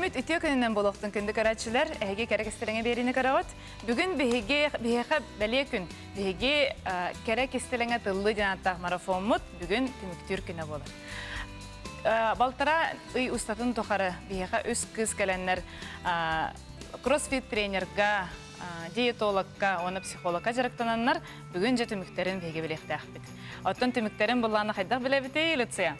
Үміт үтіе күнінен болуқтың күнді қаратшылар, әйге кәрекестіліңе беріні қарауыт. Бүгін бігеге бәле күн, бігеге кәрекестіліңе тыллы жанаттақ марафонмыт бүгін түміктүр күні болыр. Балтара үй ұстатын тұқары бігеға өз қыз кәләнлер кроссфит тренерға, диетологқа, оны психологқа жарықтананлар бүгін же түміктерін беге білекті ақпет. Оттың түміктерін бұлланы қайдақ біле біте, Люция?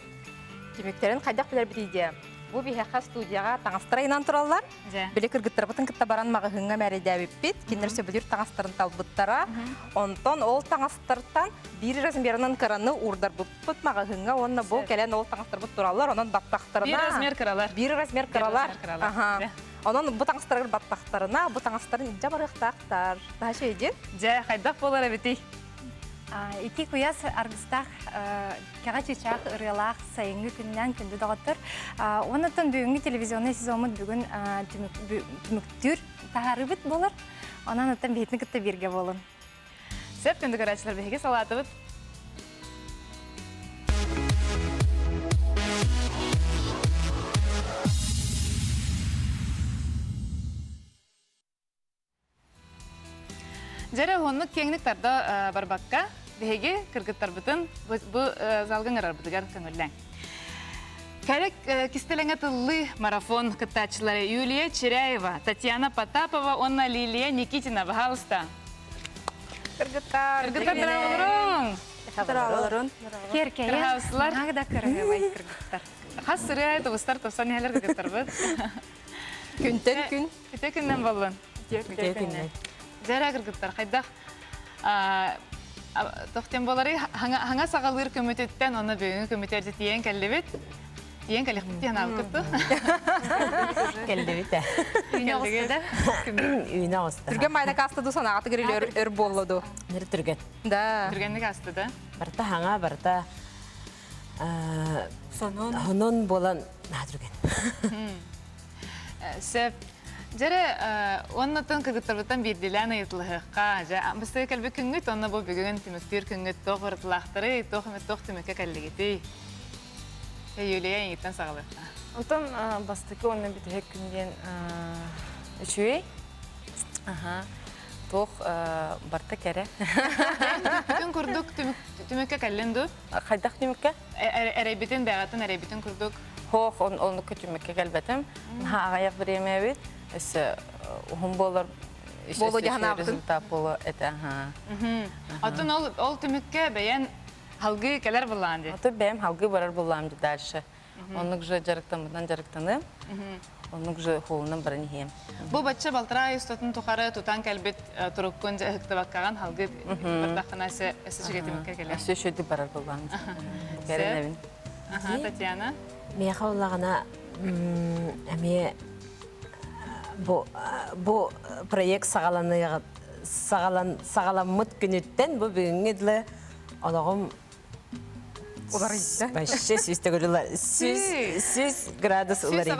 Түміктерін қайдақ біле біте. Бұл бейхақа студияға таңастыра инан тұралар. Біле кіргіттір бұтын кітті баран маға хүнға мәреді әбіппет. Кендерсе бүлір таңастырын талбыттара. Онтон ол таңастырттан бір размерінің қыраны ұрдар бұт маға хүнға. Онына бұл кәлен ол таңастыр бұт тұралар. Онын баттақтарына... Бір размер қыралар. Бір размер қыралар. Онын бұл таңастырын баттақтарына, бұл таңастырын жа барықтақтар. Daha şey edin. Жа, қайдақ болар әбетей? Ити куяс аргыстақ кәға чечақ ұрылақ сайынғы күннен күнді дағыттыр. Онытын бүгінгі телевизионный сезонымыз бүгін түміктүр тағарыбыт болыр. Онан ұттан бейтін күтті берге болын. Сәп күнді қарачылар бейге салаты бұд. Жәрі ғонлық кеңлік тарда барбаққа бейге кіргіттар бұтын бұл залғын ғырар бұдығар көңілден. Кәрек кестеліңе тыллы марафон кыттачылары Юлия Черяева, Татьяна Потапова, Онна Лилия Никитина. Пожалуйста. Кіргіттар. Кіргіттар дырағылырың. Дырағылырың. Керкея, нағыда кіргівай кіргіттар. Қас сүрі әйті ұстар топсан әлер кіргіттар бұд. Күнтен күн. Күте күннен болын. Күте күннен. Жәрі кіргіттар қайдақ. Тоқтен болары, хаңа сағалыр көмітеттен, оны бүгінгі көмітерді тиен кәлі бет. Тиен кәлі қыттен алып күтті. Кәлі бет. Үйіне ғысты. Үйіне ғысты. Түрген майда кастыды сон ағаты көрелі өр болуду. Нері түрген? Да. Түргенді касты да? Барта хаңа, барта сонон болан түрген. Сәп, жәрі оннатын кіргіттарбыттан берділән айытлығыққа. Бұсты кәлбі күнгіт, онна бұл бүгін түміктер күнгіт тоқ ұртылақтыры, тоқ түмікке кәлігеті. Юлия еңеттен сағылыққа. Онтан бастықы онын бітіғек күнден үшуей. Тоқ барта кәрі. Бүтін күрдік түмікке кәлінді? Қайдақ түмікке? Әрейбетін бәғатын әрейбетін күрдік? Хоқ, онықы түмікке кәлбәтім. Ағаяқ бір еме өйт. Өсі ұғым болыр. Болу жағына абытын? Результат болу әті. Атын ол түмікке бәйен халғы кәлер болған де? Аты бәйім халғы барар болам де дальше. Онық жы жарықтамыдан жарықтаны. Онық жы қолынан баран ем. Бұл бәтші балтыра ұстатын тұқары тұтан кәлбет тұрыққын жәхікті баққаған халғы бардаққына әсі жүгетімікке кәлер? Әсі шөйді барар болам. Кәрін әбін. Татьяна? Мен қаулағына әме бұл проект сағаламыт күніттен бұл бүгінгедлі олағым Олар етті? Бәші сүйісті көрілер. 100 градус олар ебіт.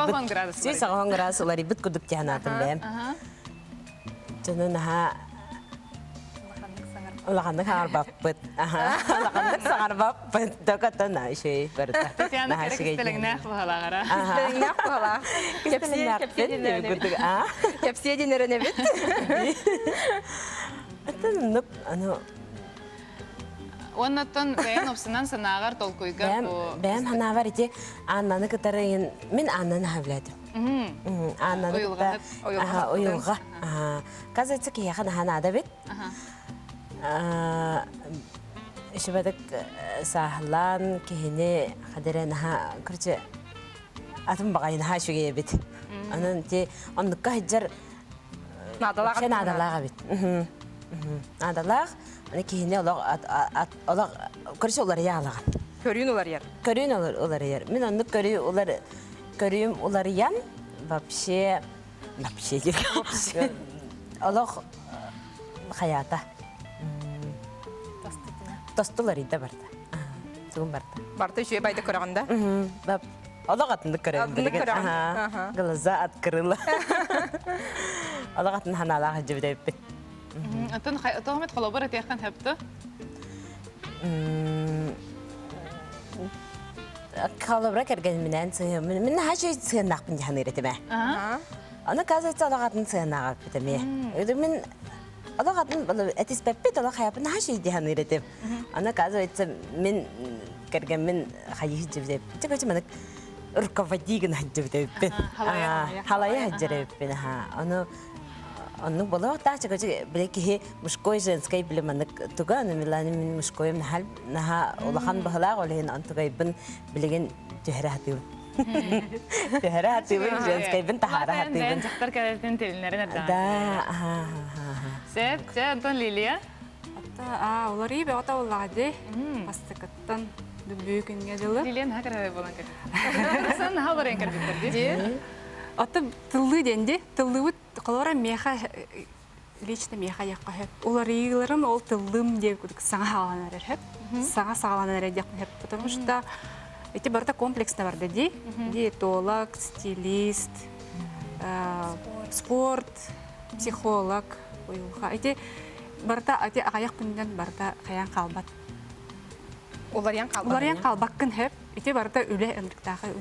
100 градус олар ебіт күдік тянатын бәйім. Жаны наға Улағандық саңар баппыт. Улағандық саңар баппыт. Доқаттан шөй бәрді. Татьяна кәрі кістеліңіне ақ бұғалағыра. Кістеліңіне ақ бұғала. Кепсие денеріне бет. Оннаттан бәйін опсынан санағар толкуйға бұ... Бәйім ханавар ете аннаны кітарайын, мен аннаны хавладым. Ойылға. Қазайцы кейяқан ханада бет. Үші бәдік сағылан кейіне қадыры наға күрчі атын бағайын ха шүгеє бет. Анын те ондыққа хиджар надалаға бет. Надалақ, кейіне олақ күрчі олар яғалаған. Көрейін олар ер? Көрейін олар ер. Мен ондық көрейім олар ян, вообще керек. Олақ қаята. Тостылар иді барды. Суғын барды. Барды үшуе байды көрағында? Олақ атынды көрейін. Глаза открыла. Олақ атын ханалаға жібді өппет. Атын тоғымет қолабыр әтеққан әпті? қалыбыра кәрген менен сыйы. Мен хаши сыйнақ бін жаны еретіме. Аны казайцы алағатын сыйнақ бітіме. Мен алағатын әтіс бәппет алақ хаяпын хаши жаны еретім. Аны казайцы мен кәрген мен хайы жібдеп. Чекөчі менік руководигін жібдеппен. Халайы жібдеппен. Оны было так, что были мужской женской были манок туга, но милани мужской нахал наха улахан бахла, олehen антугай бен билеген тюхрахатив. Тюхрахатив женской бен тахарахатив. Ben çıktır kağıtın telinleri nereden? Да, Sen Антон Лилия. Ата, олар ибе ата олады. Бастыкаттан дүбүйкүнгө жылы. Лилия ne kadar bolan kadar? Sen ne haber en kadar dedi? Ата тыллы денди, тыллыбыт колора меха лично меха якка хеп. Олар игларын ол тыллым деп күдүк саңа хааланар хеп. Саңа сагаланар деп хеп, потому что эти барта комплексно бар деди. Диетолог, стилист, спорт, психолог, уюлха. Эти барта ати аяк пүнден барта хаян калбат. Оларян қалбақ. Оларян калбаккын хеп. Эти барта үле эмриктагы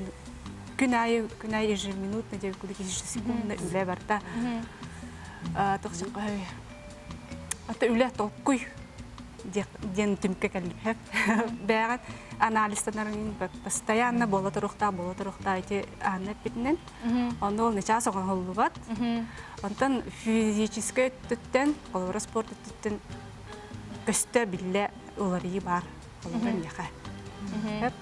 күнай ежеминутно деп күдік ежесекундно үле барта. Тоқсықай. Ата үле толкуй ден түмке кәліп хеп. Бәғат анализтанарын постоянно бола тұрықта, эти аннет бітінен. Онда ол неча соған қолы бат. Онтан физический түттен, қолыра спорт түттен көсті білі олары бар. Оларын яқа.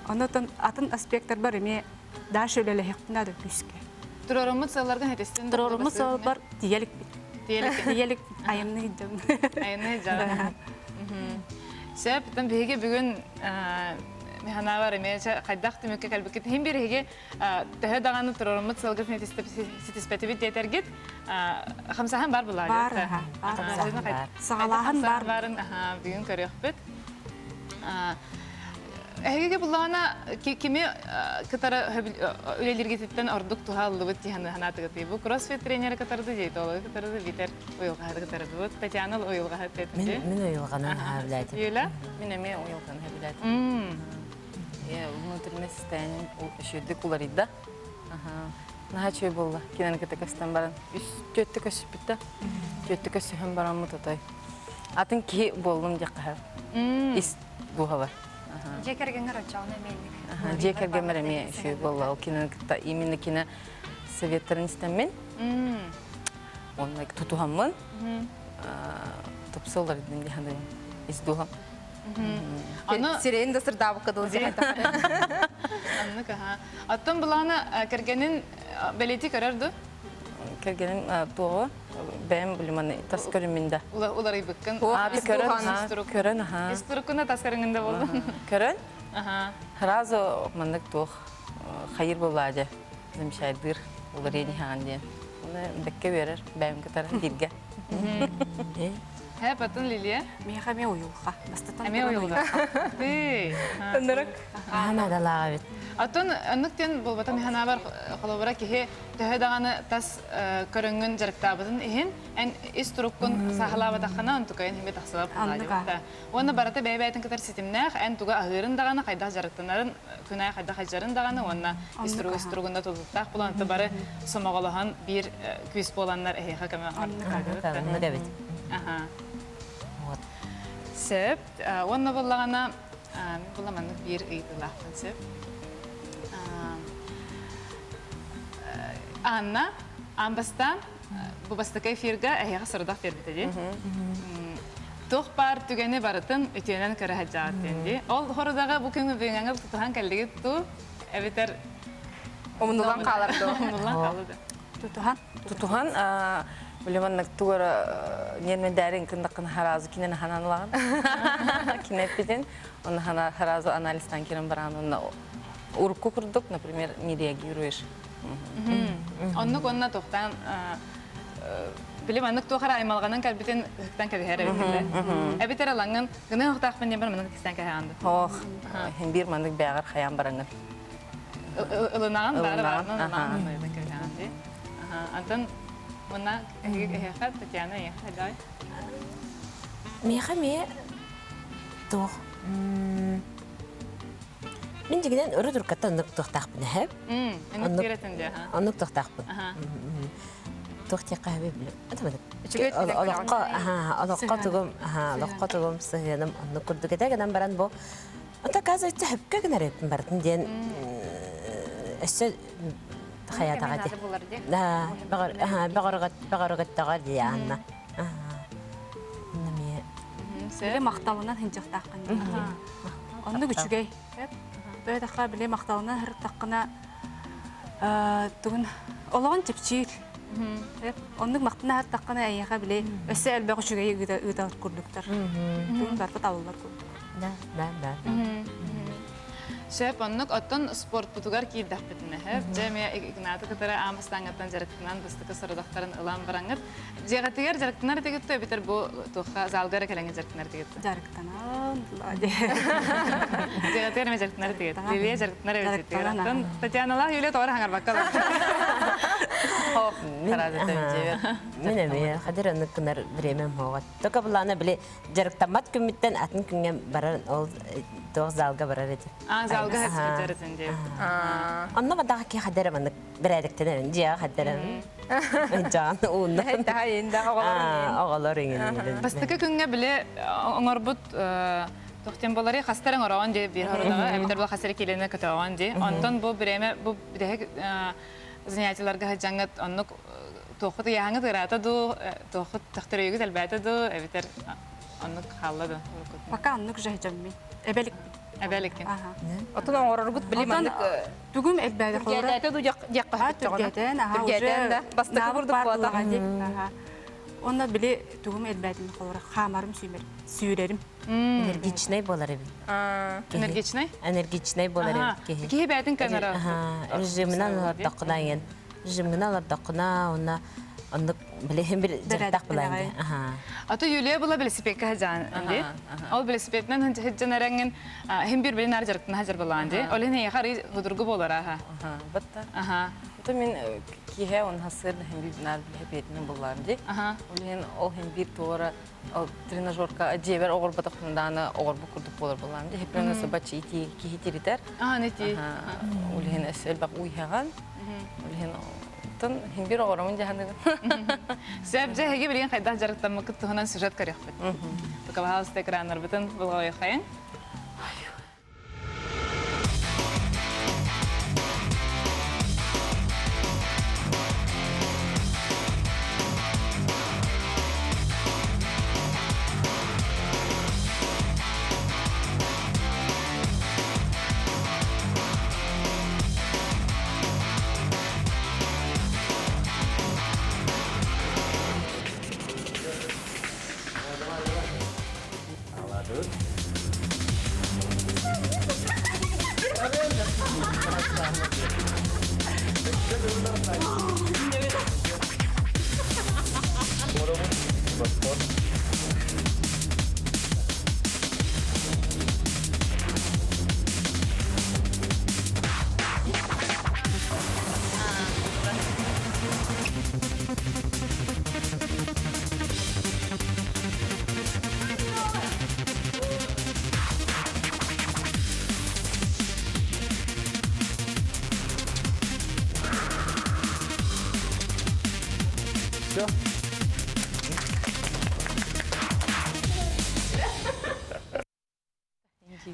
Онда атын аспекттар бар еме дальше өлелі хектина да күске. Тұрорымыз саларған хетестен. Тұрорымыз сал бар диелік бит. Диелік айымны гиддім. Ayını canım. Sebten bihige bugün mehana var emece kaydaqtı mükke kalbikit hem bir hige tehe dağını turorumut salgıf netispetibit yetergit xamsahan var bular. Var. Sağlahan var. Varın bugün körüyübüt. Hege bulana kimi katara öylergititten orduk tuhallı bit yani hanatı bu crossfit treneri katardı deydi ola katardı biter oyulga katardı bu Tatiana oyulga hattı. Мен ойылғанын хавлайды. Юля? Мен эме уйылган хебилет. Внутренне состояние üşüdük уларыда. Наха чөй болла. Кинен кетекестен баран. Төттү көсүп битти. Төттү көсүм баран мутатай. Атын ки болдум жакка. Ис бухава. Жекергенгер очауна менник. Жекерген мереме üşü болла. Ол кинен кета именно кине советтерин истемен. Онлайк тутухаммын. Топсолар дин дихандын. Издухам. Сирейін да сырдабы қыдыл зейді. Anlık ha. Attım bulana kergenin beleti karardı. Кергенин туга бэм булманы таскөрүмүндө. Uları bıkkın. Abi көрөн ха. İsturukuna taskarыңında oldu. Көрөн? Aha. Разо мандык туг хайыр боллады. Демшайдыр улар эни ханды. Уны бекке берер бэм катар дирге. Hep atın Liliye. Меха ме уюлха. Бастатан. Eme oyulga. Hey. Тындырық. Ахамадалаға бит. Atın anlıkten bu batam hana var xalabara ki tehe dağını tas körüngün jarıktabıdın ihin en isturukun sahlaba taxana antukayın hime taxsalap bulacak. Onu barata beybaytın kadar sistemnaq en tuga ahırın dağını qayda jarıktınların günay qayda hajarın dağını ona isturugunda tututtaq bulan tabara somağalahan bir küs bolanlar ehe kama Onu da bit. Aha. Sep, onu bulağına bulamanlık bir ıydılaqtın sep. Anna, ambastan, bu bastaka efirga ayağa sırada ferbitedi. Toh par tügeni baratın ütüyenen kara haccaat dendi. Ol horadaga bu künü büyüngenge tutuhan kelligi tu eviter Omundulan қаларды. umullan kalıdı. Тутухан булманнык тугара нермендерин кындакын харазы кинен хананлаган. Кинеппиден он хана харазы анализтан кирен баранын урукку курдук, например, не реагируешь. Onluk onna tohtan bilim anlık tohara aymalganın kalbiten hıktan kadar evitinde. Eviter alangan gına hıktaq ben yemen manık kistan kayandı. Oh, hem bir mandık beğer hayan barangın. Ilınağın barı Ilınağın, barının ılınağın mıydı kayandı. Antan ona hıkat Tatiana hıday. Меха ме тох. Мен дегенен өрі тұрқатта ұнық тұқтақпын әп. Энек тиретинде, ха. Ұнық тұқтақпын. Аха. Тұқтақ қағыбе білі. Үчүгө Олыққа тұғым сығыным ұнық күрді кетегенен баран бұл. Онда қазы өтті хөпке гінер етін бардың ден өсі хаятаға де. Бағарығыттаға де анна. Біле мақталынан хинжақтаққан. Онды күчігей. Бөй таққа біле мақталынан хырттаққына түгін олығын тепчейл. Онды мақтына хырттаққына әйеға біле өсі әлбәқ күчігей ұйдағыр күрдіктір. Түгін барпы табылар күрдік. Да. Шеп, оннук оттон спорт бутугар кийдах битне. Жеме игнаты кытара амыстаңаттан жарыктынан быстыкы сырдактарын ылан бараңыт. Жегатыгер жарыктанар дегетте битер бу туха залгара келеңе жарыктанар дегетте. Жарықтанан. Жегатыгер ме жарыктанар дегет. Лилия жарыктанар дегет. Татьяна Юлия тора хангар баккала. Хоп, таразы төвжебер. Мен әме, қадыр оны күнер біремен моғат. Тоқа бұланы біле жарықтамат күміттен атын күнген барар, ол тоқ залға барар еді. Залга жарытын деп. Онна бадағы ке қадыр мұны бір әдіктен әмін, жия қадыр әмін. Жан, ұлына. Daha енді Оғалар еңін. Бастыкы күнге біле оңорбут тоқтен болары қастарын ораған де бір хорыдағы, әбітер бұл қасыры келені көті оған де. Онтон бұл біреме, бұл біреге занятияларға жаңғыт, оннық тоқыт яңы тырата ду, тоқыт тоқтыр үйгіз әлбәті ду, әбітер оннық қалады. Пока аннық жай жаммен. Әбәлік. Әбәліккен. Отын оңырыр бұт білем андық. Түгім әлбәді қолыры. Түргәдәті ду жаққа хөтті ғана. Түргәдән, да. Бастықы бұрдық болата. Онда біле түгім әлбәдін қолыры. Қамарым сүйерерім. Энергичный болар әбін. Энергичный? Энергичный болар әбін. Кейі бәдің кәнара? Режимінен олардақына ең. Режимінен олардақына, онна оннық білем бір жарықтақ бұланды. Аты Юлия була велосипедка хажан анди. Ол велосипеднен хажан араңын hem bir bilin arjırktın hajar bulandı. Olin he xari hudurgu bolara ha. Batta. Aha. Ото мен киһе он хасыр hem bir нар хепетин булларdı. Aha. Олин ол hem bir тора тренажерка жебер огор батахынданы огор бу курдук болор булларды. Хепрена собачи ити кихитиритер. Aha neti. Олин эсел бак уйхаган. Олин тон hem bir огоромун жаһанды. Себже хеге билген хайда жарыктан мыкыт туһунан сюжет карык бит. Бакала хаус экраннар битен булгай хайын.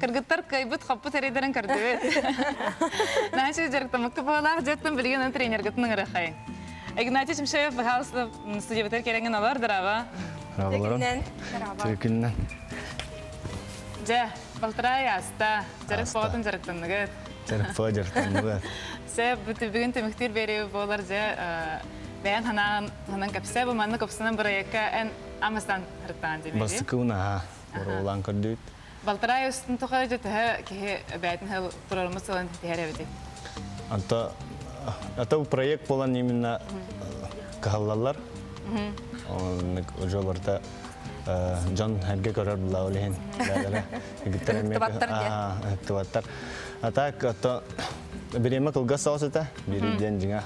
Кыргыттар кайбыт хаппы терейдерин кырдыбет. Наша жарыктамак кыпалах жаттан билген тренер гытның рахай. Игнатий Чимшеев пожалуйста студия битер керенген алар дырава. Текиннен. Же, балтырай аста, жарык болатын жарыктанныгыт. Жарык фажыр. Се бүтүбүгүн темиктер берип болар же бәян ханан капса бу манны капсынан проектка эн амастан хыртан деп. Басыкуна оролан көрдүт. Балтырай устун тухай же ке бәйтин хел туралмас olan тиһәрәбити. Ата проект болан именно каллалар. Он жоларда Жан хәргә карар була олен. Туваттар. Атак ата биреме кылга саусыта. Бириден жиңа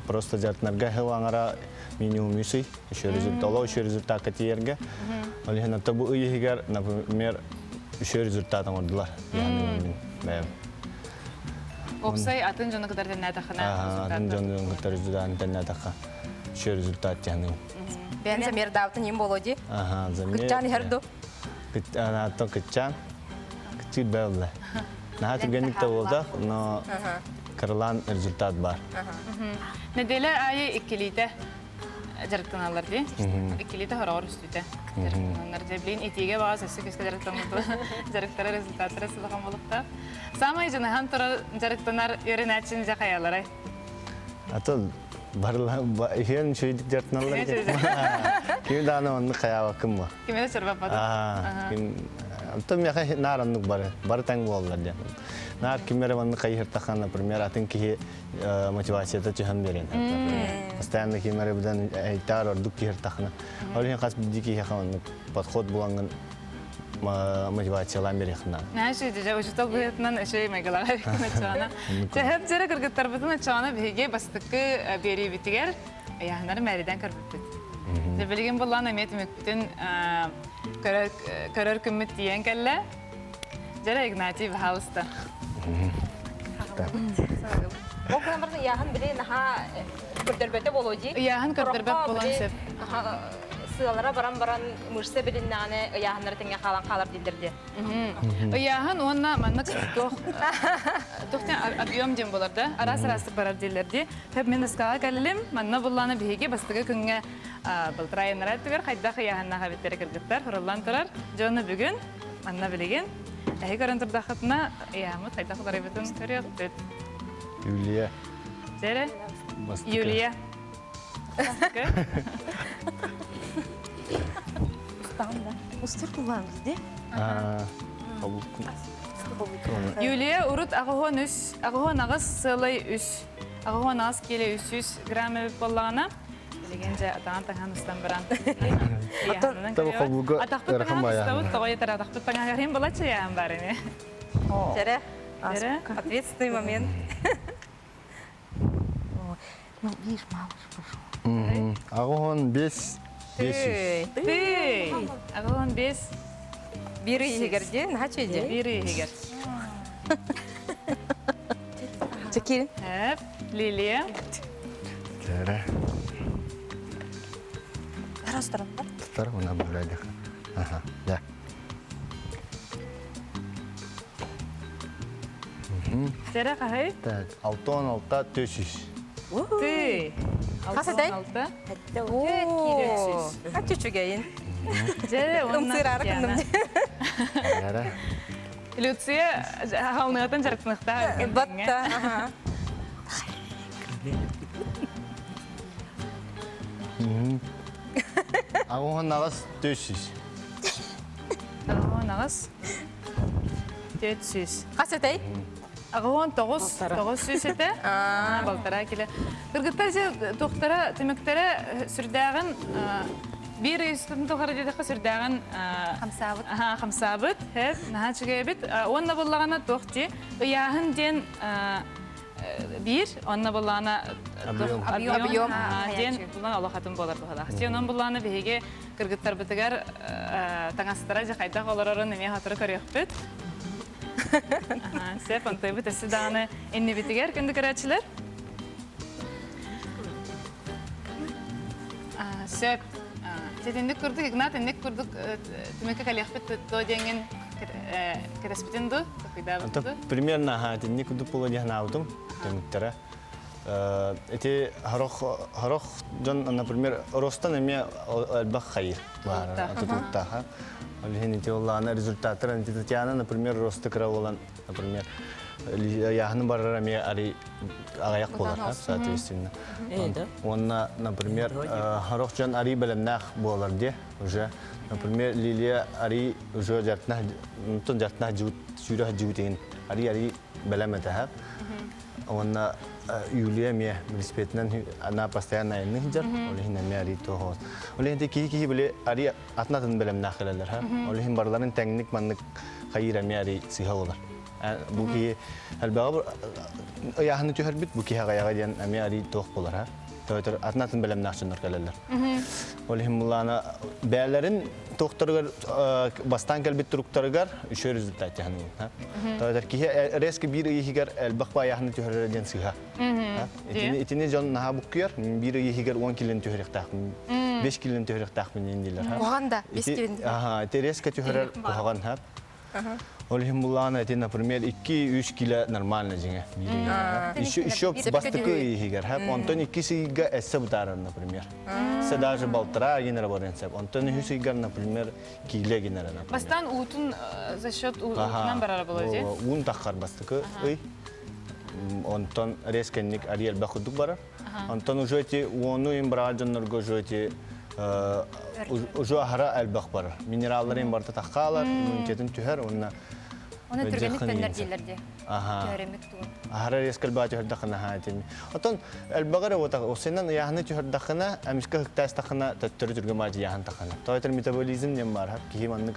просто жартнарга хеваңара минимум үсүй. Еще результат катиерге. Олен ата бу ыйгар, например, еще результатом ордылар. Yani Опсай атын жоны кыдар теннә тахана. Атын жон кытар жүдан тенне така. Şu результат яны. Ben замер давтын им болоди. Замер. Кытчан херду. Она то кытчан. Кытчит белле. На тургенlik de oldu, но kırılan результат бар. Неделе айы иккилите жарыктаналар ди. Иккилите хорор үстүтэ. Жарыктаналар жеблин этиге баа сөсү көскө жарыктанмыты. Жарыктары результаттары сылган болукта. Самай жана хан тора жарыктанар өренәчин жакаялары. Атыл барла хен шөйдик жартыналар. Ким даны онны каява ким ба? Кимде чорба пады. Ким Антон мяха нараннык бары. Бары таң болдылар ди. Нар кимере ванны кайыр тахан, например, атын ки мотивацияда чыгам берен. Постоянно кимере бидан айтар ордук кир тахана. Олен кас бидики хахан подход буланган мотивациялар берехна. Нәши дижа ушта бетнан эшей мегалар начана. Чехеп жера кыргыттар бутун начана беге бастыкы бери битигер. Яхнар мәридән кырбыт. Дебелеген булган эмет мөктүн көрөр күммит диен келле. Жера Игнатий Халста. Окна барын яхан бире наха көрдөрбөтө болоди. Яхан көрдөрбөт болан сеп. Сылалара баран мышсы билиннане яханнар теңе калан калар дилдерди. Яхан онна манна тохтен объем дем боларда. Арас-арасы барар дилерди. Хеп мен скага келелим, манна булланы биге бастыгы күнгө былтырайыннар әттігер, қайдақы яғаннаға беттері кіргіттар, құрылан тұрар. Жоны бүгін, манна білеген, әйі көрінтірдақытына, яғымыз қайдақы дары бетін көрек дөт. Юлия. Зәрі? Юлия. Устур кулланыз, де? Юлия урут ағыған үс, ағыған ағыз сылай үс, ағыған ағыз келе үс грамм өп болағына, Дегенже атаан таңан устан баран. Табы қобуға әрқым баяғын. Тоғай етер атақпыт таңан әрқим болачы яғын бар еме. Жаре, ответственный момент. Ағуын 500. Ағуын 5. Бири егерде, наға чөйде? Бири егер. Чекерін. Лилия. Жаре. Тарас тұрымда? Тұтар, оны бұлайды. Да. Жаре қағай? 6-6-400. Қасы дай? Қачы чүгейін? Жаре, Қымсырары күндім. Жаре. Люция халнығатын жарқынықта. Батта. Ағуын ағыз 400. Ағуын ағыз 400. Қасы дай? Ағуын 900 еті. Балтара келі. Кыргыттар же тоқтара, темектері сүрдәғін bir üstün toğarı dedikçe sürdüğün xamsabıt, hep naha çıkayıbıt. Onunla bollağına toxti, yağın den bir, onunla bollağına abiyom den bulan Allah hatun bolar bu hada. Onun bollağına bihege kırgıtlar bitigar taŋastara jaqaydaq olararın neme hatırı körüyüqbüt. Sep ontayıbıt esi dağını enni bitigar kündü kıraçılar. Sep Тетенdik kurduk, Ignat, endik kurduk. Tümeke kaliyakbet doğduğun kerespitindu, takıydağıbıttu. Примерно, тетенdik kurduk bulu diyen avdum, temiktara. Эти хорох, Джон, например, ростан эме элбах хайр бар, атутуктаха. Олхен эти олланы результаттар, Татьяна, например, росты кыра olan, например, яхны барар эме ари агаяк болар, соответственно. Он, например, хорох Джон ари беленнах болар де, уже, например, Лилия ари уже жартнах, тон жартнах журах жутеген, ари белеметахап. Он Юлия мне респектнан она постоянно не хиджар, олехин мне ари то. Олехин те ки биле ари атнатын белем нахелелер ха. Олехин барларын тәңник маннык хайра мне ари сихалар. Бу ки албагы яхны төһәр бит бу ки хагаяга дигән мне ари тох булар ха. Тойтор атнатын белем нахчындар келелер. Олихим булана бәләрен тохторгар бастан келбит туруктаргар үшөр результат яһны. Тойтор ки резки бир ихигер элбак баяхны төһөрден сыга. Итини жон наха буккер бир ихигер 10 килен төһөрек тахмын. 5 килен төһөрек тахмын индилер. Куганда 5 килен. Ага, резки төһөрер куган ха. Олихим булана эти, например, 2-3 кило нормально жиңе. Еще бастыкы ихигер. Онтон 2 сига эссе бутарар, например. Се даже болтара генера боренсеп. Онтон 100 сига, например, киле генера. Бастан утун за счет утунан барар болот же? Ун тахар бастыкы. Онтон резкенник ариел бахудук барар. Онтон уже эти уону им бражаннарго уже эти уже ахара элбах барар. Минералларын барта тахалар, иммунитетин түһәр, онна Оны түргенlik пеннер дейлерде. Төремек туын. Ахара рескал баат үрдәхнә хатин. Отон элбагара ота осеннан яһны үрдәхнә амишка хтас тахна төттүр түргә маҗи яһн тахна. Тойтер метаболизм дем бар. Киһиманнык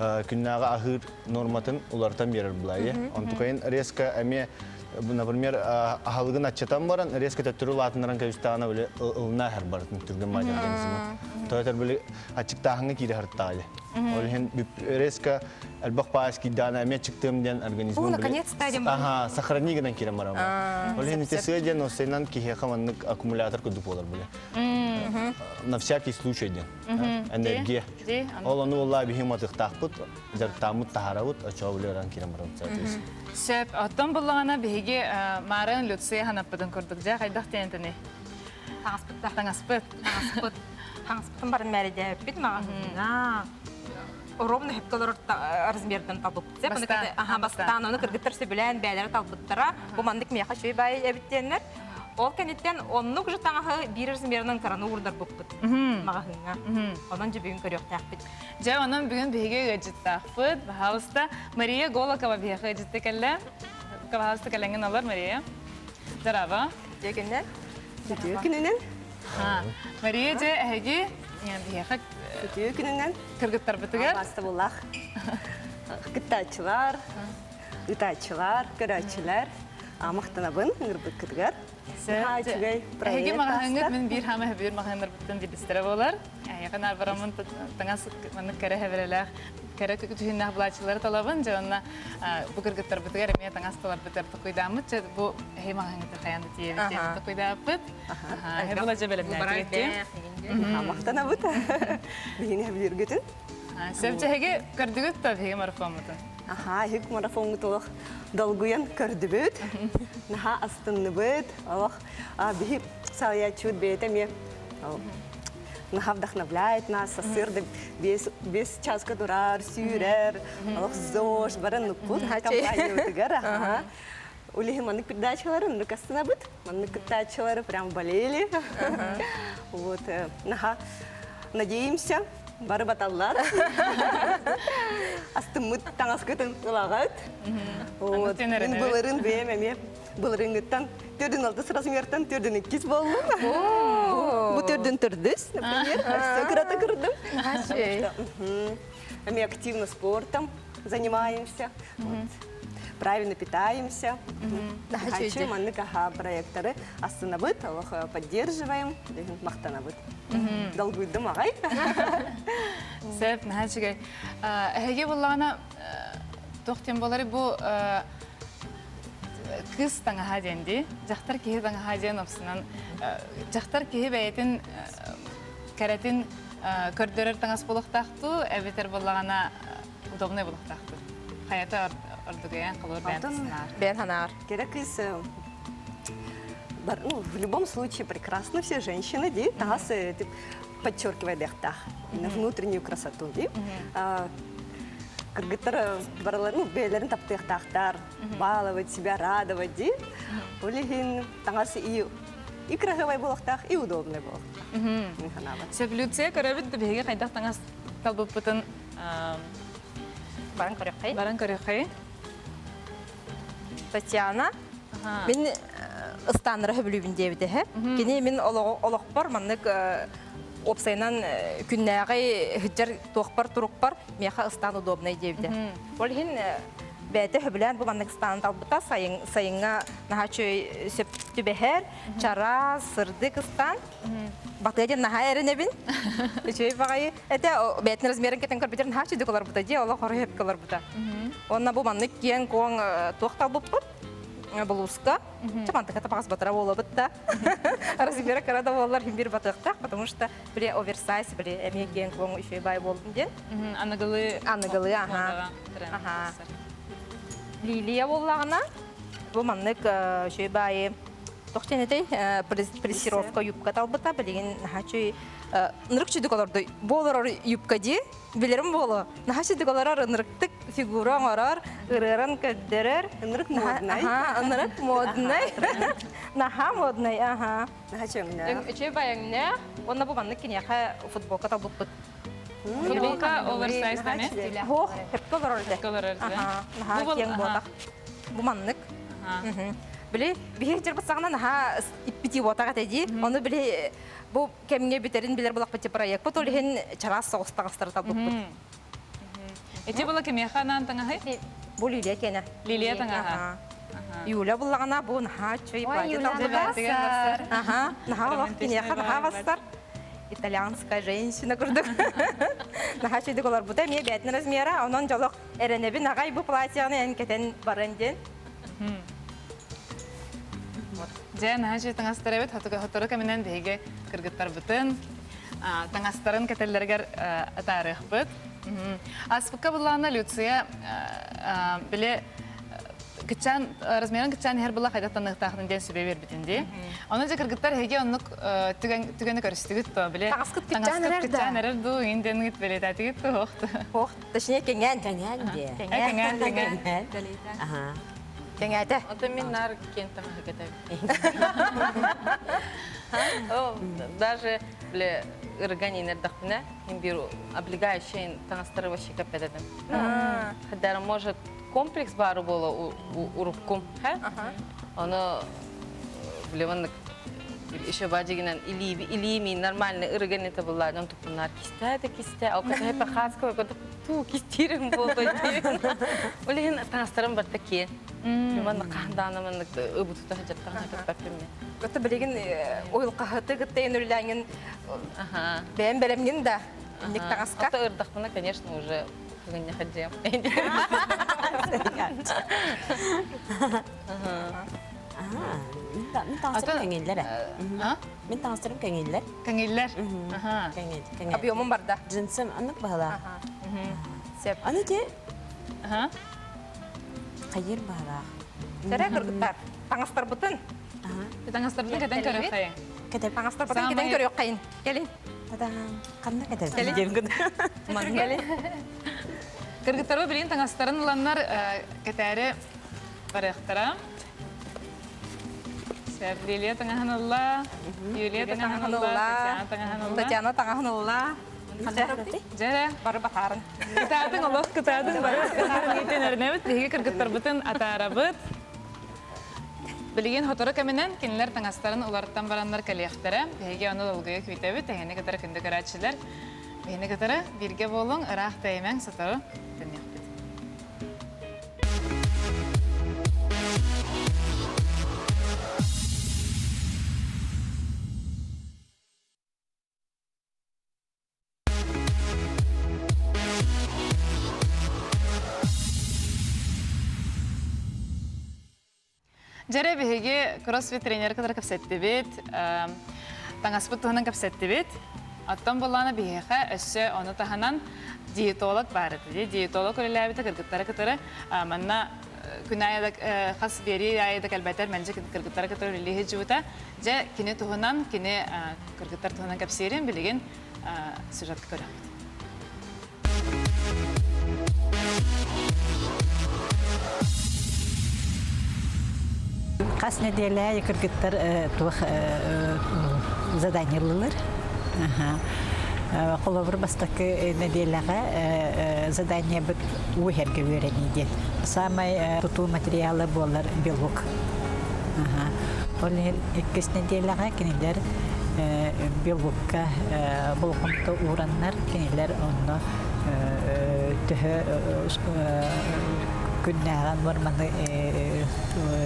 күннәгә ахыр норматын улардан берер булай. Онтукайын реска әме например, ахалыгын атчатан баран, резко төттүрү латынларын кәүстағана біле ылына әр барын түрген маҗи организмы. Тойтер біле ачыктағыңы кире хырттағылы. Олхен резко әлбақ паас киддана әме чыктымден организмы О, наконец-то дем. Ага, сохранигынан кире марама. Олхен итесыден осеннан кихеха маннык аккумулятор күдіп олар біле. На всякий случай ден. Энергия. Ол оны олла бихим атықтақпыт, жартамыт тахаравыт, ачау біле ран кире марам. Шеп, оттон буллагана биһиги марын Люция ханаппытын курдук жа кайдах тенетини. Таңаспыт. Хаңспытын барын мәрәдә бит магазина. Ровно хепкалар размердан табып. Бастан оны кыргыттырсы белән бәйләре табыттыра. Бу мандык мияха шуй бай әбиттеннәр. Ол кенеттен оннук жытаңа бир размердан караны урдар буппыт магазинга. Онан җибен көрөк тәхбит. Жа онан бүгүн биһиги гыжыттахпыт. Бахауста Мария Голокова биһиги гыжытты келле. Кавауста келеңген алар Мария. Здорово. Дегеннән. Күнінен, Мария же әге биһиги күнінен, кыргыттар битигер. басты болақ. Гыттачылар, ытачылар, көрәчілер, амақтанабын, ұрбык кіргер. Әге мағаңыз мен бір хама бир мағаңдар биттен дибистері болар. Яқынар барамын таңас маңық кәрі әверелер. Кәрі күтүхіннәқ бұлачылары талабын, жоғынна бұ кыргыттар бітігер, әме таңас талар бітер тұқойдамыд, жа бұ әй мағаңызды қаянды тиебітті тұқойдапыд. Әй бұла жа бәлімнә әтігетті. Амақтанабыд, бейіне білер күтін. Сөпчі әге көрдігіт та бейге марафонмытын? Хек марафонғы толық долгуян көрдібіт, астынны бұд, бейі салаячуд бейтеме. Наха вдохновляет нас, сырды без часка дурар, сюрер, зош, баран нукут, компанию тыгара. Улихи маннык передачалары, нук астынабыт, маннык передачалары прям болели. Вот, наха, надеемся, бары баталлар. Астымыт таңас көтін ұлағат. Мен бұлырын беймеме, бұлырын ғыттан, төрдің алты размерттан төрдің еккіз болу. Бұл төрдің түрдіс, например, все крата кырдым. Мы активно спортом занимаемся, правильно питаемся. Хочу маннык проекторы астынабыт, поддерживаем, мақтанабыт. Долгуйдым ағай. Сәп, нәхәчігай. Әге болағына тоқтен болары бұл кыз таңаға денді. Жақтар кейі таңаға ден опсынан. Жақтар кейі бәйетін кәретін көрдерер таңас болықтақты, әбетер болағына удобный болықтақты. Қайаты ордығайын қылыр бәйінтісінар. Бәйін ханағар. Керек из... В любом случае прекрасно все женщины, тагас подчеркивает их внутреннюю красоту. Кыргыттар бейлерин таптык тахтар, баловать себя, радовать. Улигин тагас и красивый болоктах, и удобный болоктах. Сөплюция көрәбіт бейге қайдақ таңас талбып бұтын баран көріқай. Татьяна, мен ыстаныры хөбілуін дебіді. Кені мен олықпар, маннык опсайнан күннәғай хүджар тоқпар, тұрықпар, меха ыстан удобнай дебіді. Ол хен бәте хөбілән бұл Манныкстан талбыта сайынға наға чөй сөпті бәхер, чара, сырды кыстан. Батыден наға әрінебін. Чөй бағайы. Әті бәтін размерін кетін көрбетерін наға чөйді колар бұта, де ола қоры хеп колар бұта. Онна бұл Маннык кен коң туақтал бұппыт. Блузка. Чамантык это пағыз батыра болы бұтта. Размері қарада болалар химбір батықтақ, потому что біле оверсайз, біле әме кен коң үшей бай болдым ден. Анығылы. Анығылы, аха. Лилия боллағына, бұл Маннык үшей байы тоқтенетей прессировка юбка талбыта, білеген нахачой нырық чүйді коларды болыр юбка де, білерім болы. Нахачойды коларар нырықтық фигура орар, ырырын көддерер. Нырық моднай. Нырық моднай. Наха моднай, аха. Наха чөңнә. Үшей байыңне, онна бұл Маннык кенеха футболка талбыппыт. Футболка оверсайз дәме? Хоқ, хепкі көрірді. Көрірді. Наха кен болдақ. Бұл Маннык. Біле, бігектер бұтсағына наға иппети отаға тәді, оны біле, бұл кәміңе бітерін білер бұлақ бітті проект, бұл олығын чарас соғыстағыстары табып бұд. Эти была кемеханан таңағы? Бұл Лилия кені. Лилия таңағы? Юля бұлағына бұл наға чөй байды табып. Наға олақ кенеха, наға бастар. Итальянская женщина күрдік. Наға чөйдік олар бұда, ме бәтін размері, онын жолық әрінебі нағай бұл платияны әнкетен барынден. Жа нахачы таңастар әбет, хоторы кәмінен бейге кіргіттар бұтын, таңастарын кәтелдергер атарық бұт. Аспыққа бұлағына Люция біле размерін күтчан әр бұла қайдақтан ұқтағын ден сөбе бер бітінде. Оны же кіргіттар әге онық түгені көрістігіт бұ, біле Тағасқыт күтчан әрір бұ, енден ғыт біле тәтігіт бұ оқты. Оқты, тәшіне кенген. Кәңән де. Кәңән. Кенген. Это мен нар кентам даже бля органинер дахна имбиру облегающий таңастары вообще капедадым. Хадар может комплекс бару было у рубкум, оно блеваннык еще бадигинан или нормальный орган это была, но тут нар кисте, а когда я пахатского, когда ту кистирим было, блин, таңастарым бар такие. Мана қанданы мана ұбытута жаттаған пәпірме. Көті білеген ойыл қағыты күттейін үлләңін бәйін бәлемген да. Нек таңасқа? Ата ұрдақпына, конечно, уже күгінне қаджем. Мен таңыстырым кәңелдер. Мен таңыстырым кәңелдер. Кәңелдер? Кәңел. Объемым барда. Джинсым анық бағала. Сеп. Аны де қайыр бағала. Сәрі күргіттар. Таңастар бұтын. Таңастар бұтын кәден көрі қайын? Таңастар бұтын кәден көрі қайын. Келін. Тадам. Қанда кәден? Келін. Кіргіттар бұ білейін таңастарын ұланлар кәтәрі барықтара. Сәп Лилия таңағын ұлла, Юлия таңағын ұлла, Татьяна таңағын ұлла. Жәрі? Бары батарын. Кітардың ұлық, кітардың бары батарын етін әрінәбіт, бейге кіргіттар бұтын атара бұт. Білген хоторы кәменен кенілер таңастарын ұларттан баранлар кәлияқтары, бейге оны ұлғығы көйтәбіт, әйені кітары күнді көрәтшілер. Бейені кітары бірге болың, ұрақ тәймен сатары дүнияқ бет. Жәрі бігеге кроссфит тренер кадар кәпсәтті бет, таңаспыт тұғынан кәпсәтті бет. Аттан боланы бігеға өсі оны тағынан диетолог бар еді. Диетолог өлі әбеті кіргіттары кітары. Манна күн айадық қас бері айадық әлбәтер мәлжі кіргіттары кітары өлі жүвіта. Жә кені тұғынан, кені кіргіттар тұғынан кәпсерін білеген сюжеткі көрі. Қас неделя кыргыттар тух заданиялылар. Қолабыр бастакы неделяға задание бит уйхерге веренеде. Самай туту материалы болар белок. Ол еккес неделяға кенелер белокка болғымты ураннар кенелер онны түхі күннәгән норманы